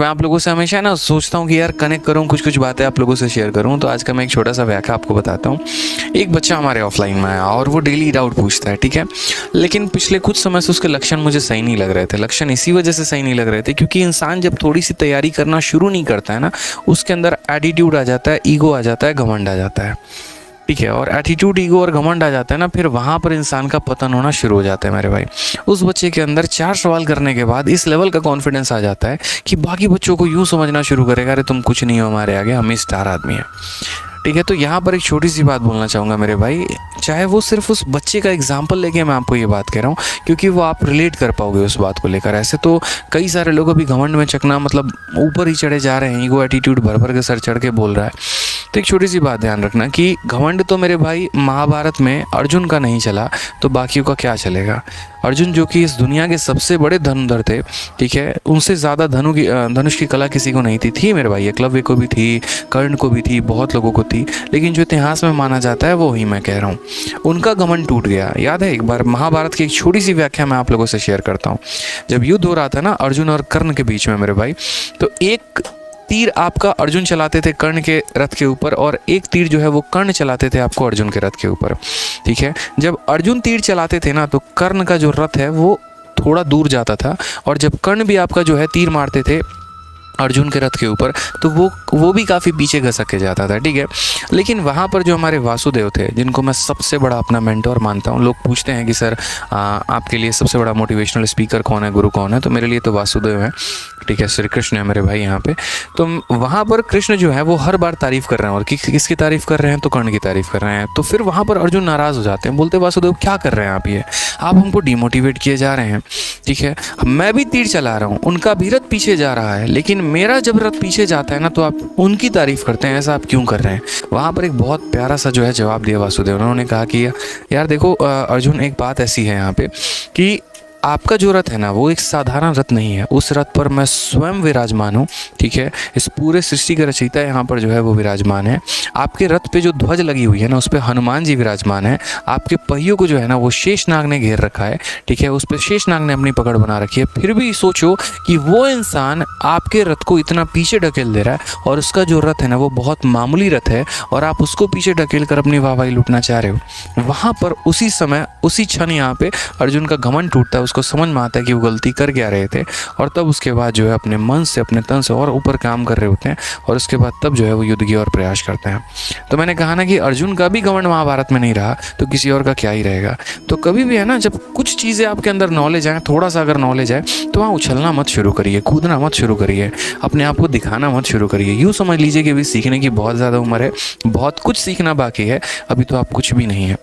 मैं आप लोगों से हमेशा ना सोचता हूँ कि यार कनेक्ट करूँ, कुछ कुछ बातें आप लोगों से शेयर करूँ। तो आज का मैं एक छोटा सा व्याख्या आपको बताता हूँ। एक बच्चा हमारे ऑफलाइन में आया और वो डेली डाउट पूछता है, ठीक है। लेकिन पिछले कुछ समय से उसके लक्षण मुझे सही नहीं लग रहे थे। लक्षण इसी वजह से सही नहीं लग रहे थे क्योंकि इंसान जब थोड़ी सी तैयारी करना शुरू नहीं करता है ना, उसके अंदर एटीट्यूड आ जाता है, ईगो आ जाता है, घमंड आ जाता है, ठीक है। और एटीट्यूड, ईगो और घमंड आ जाता है ना, फिर वहाँ पर इंसान का पतन होना शुरू हो जाता है मेरे भाई। उस बच्चे के अंदर 4 सवाल करने के बाद इस लेवल का कॉन्फिडेंस आ जाता है कि बाकी बच्चों को यूँ समझना शुरू करेगा, अरे तुम कुछ नहीं हो हमारे आगे, हम ही स्टार आदमी हैं, ठीक है। तो यहाँ पर एक छोटी सी बात बोलना चाहूँगा मेरे भाई, चाहे वो सिर्फ उस बच्चे का एग्जाम्पल लेके मैं आपको ये बात कह रहा हूँ क्योंकि वो आप रिलेट कर पाओगे उस बात को लेकर। ऐसे तो कई सारे लोग अभी घमंड में चकना मतलब ऊपर ही चढ़े जा रहे हैं, ईगो एटीट्यूड भर भर के सर चढ़ के बोल रहा है। तो एक छोटी सी बात ध्यान रखना कि घमंड तो मेरे भाई महाभारत में अर्जुन का नहीं चला तो बाकियों का क्या चलेगा। अर्जुन जो कि इस दुनिया के सबसे बड़े धनुर्धर थे, ठीक है, उनसे ज़्यादा धनुष की कला किसी को नहीं थी मेरे भाई। एकलव्य को भी थी, कर्ण को भी थी, बहुत लोगों को थी, लेकिन जो इतिहास में माना जाता है वो ही मैं कह रहा हूँ। उनका घमंड टूट गया। याद है एक बार महाभारत की एक छोटी सी व्याख्या मैं आप लोगों से शेयर करता हूँ। जब युद्ध हो रहा था ना अर्जुन और कर्ण के बीच में मेरे भाई, तो एक तीर आपका अर्जुन चलाते थे कर्ण के रथ के ऊपर और एक तीर जो है वो कर्ण चलाते थे आपको अर्जुन के रथ के ऊपर, ठीक है। जब अर्जुन तीर चलाते थे ना तो कर्ण का जो रथ है वो थोड़ा दूर जाता था, और जब कर्ण भी आपका जो है तीर मारते थे अर्जुन के रथ के ऊपर तो वो भी काफ़ी पीछे घसक के जाता था, ठीक है। लेकिन वहाँ पर जो हमारे वासुदेव थे, जिनको मैं सबसे बड़ा अपना मेंटोर मानता हूँ, लोग पूछते हैं कि सर आपके लिए सबसे बड़ा मोटिवेशनल स्पीकर कौन है, गुरु कौन है, तो मेरे लिए तो वासुदेव है, ठीक है, श्री कृष्ण है मेरे भाई यहाँ पे। तो वहाँ पर कृष्ण जो है वो हर बार तारीफ़ कर रहे हैं, और किसकी तारीफ़ कर रहे हैं, तो कर्ण की तारीफ़ कर रहे हैं। तो फिर वहाँ पर अर्जुन नाराज़ हो जाते हैं, बोलते वासुदेव क्या कर रहे हैं आप, ये आप हमको डिमोटिवेट किए जा रहे हैं, ठीक है। मैं भी तीर चला रहा हूँ, उनका भी रथ पीछे जा रहा है, लेकिन मेरा जब रथ पीछे जाता है ना तो आप उनकी तारीफ़ करते हैं, ऐसा आप क्यों कर रहे हैं। वहाँ पर एक बहुत प्यारा सा जो है जवाब दिया वासुदेव। उन्होंने कहा कि यार देखो अर्जुन, एक बात ऐसी है यहाँ पे कि आपका जो रथ है ना वो एक साधारण रथ नहीं है, उस रथ पर मैं स्वयं विराजमान हूँ, ठीक है। इस पूरे सृष्टि का रचयिता यहाँ पर जो है वो विराजमान है। आपके रथ पे जो ध्वज लगी हुई है ना उस पर हनुमान जी विराजमान है। आपके पहियों को जो है ना वो शेषनाग ने घेर रखा है, ठीक है, उस पर शेषनाग ने अपनी पकड़ बना रखी है। फिर भी सोचो कि वो इंसान आपके रथ को इतना पीछे ढकेल दे रहा है और उसका जो रथ है ना वो बहुत मामूली रथ है, और आप उसको पीछे ढकेल कर अपनी वाहवाही लूटना चाह रहे हो। वहाँ पर उसी समय उसी क्षण यहाँ पे अर्जुन का घमंड टूटता है, उसको समझ में आता है कि वो गलती कर क्या रहे थे, और तब उसके बाद जो है अपने मन से, अपने तन से और ऊपर काम कर रहे होते हैं, और उसके बाद तब जो है वो युद्ध की और प्रयास करते हैं। तो मैंने कहा ना कि अर्जुन का भी घमंड महाभारत में नहीं रहा तो किसी और का क्या ही रहेगा। तो कभी भी है ना, जब कुछ चीज़ें आपके अंदर नॉलेज आए, थोड़ा सा अगर नॉलेज आए, तो वहाँ उछलना मत शुरू करिए, कूदना मत शुरू करिए, अपने आप को दिखाना मत शुरू करिए। यूँ समझ लीजिए कि अभी सीखने की बहुत ज़्यादा उम्र है, बहुत कुछ सीखना बाकी है, अभी तो आप कुछ भी नहीं है।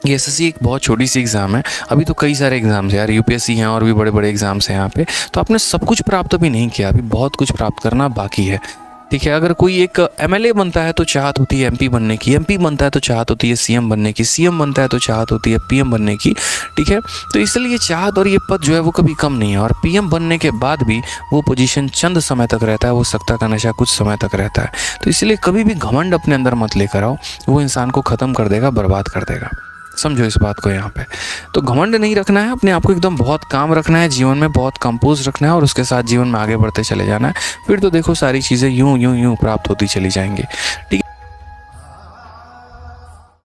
ये एसएससी एक बहुत छोटी सी एग्ज़ाम है, अभी तो कई सारे एग्ज़ाम्स हैं यार, यूपीएससी हैं और भी बड़े बड़े एग्ज़ाम्स हैं यहाँ पे। तो आपने सब कुछ प्राप्त अभी नहीं किया, अभी बहुत कुछ प्राप्त करना बाकी है, ठीक है। अगर कोई एक एमएलए बनता है तो चाहत होती है एमपी बनने की, एमपी बनता है तो चाहत होती है सीएम बनने की, सीएम बनता है तो चाहत होती है पीएम बनने की, ठीक है। तो इसलिए चाहत और ये पद जो है वो कभी कम नहीं है, और पीएम बनने के बाद भी वो पोजीशन चंद समय तक रहता है, वो सत्ता का नशा कुछ समय तक रहता है। तो इसलिए कभी भी घमंड अपने अंदर मत लेकर आओ, वो इंसान को ख़त्म कर देगा, बर्बाद कर देगा। समझो इस बात को यहाँ पे। तो घमंड नहीं रखना है, अपने आप को एकदम बहुत काम रखना है, जीवन में बहुत कंपोज रखना है, और उसके साथ जीवन में आगे बढ़ते चले जाना है। फिर तो देखो सारी चीज़ें यूं प्राप्त होती चली जाएंगी, ठीक है।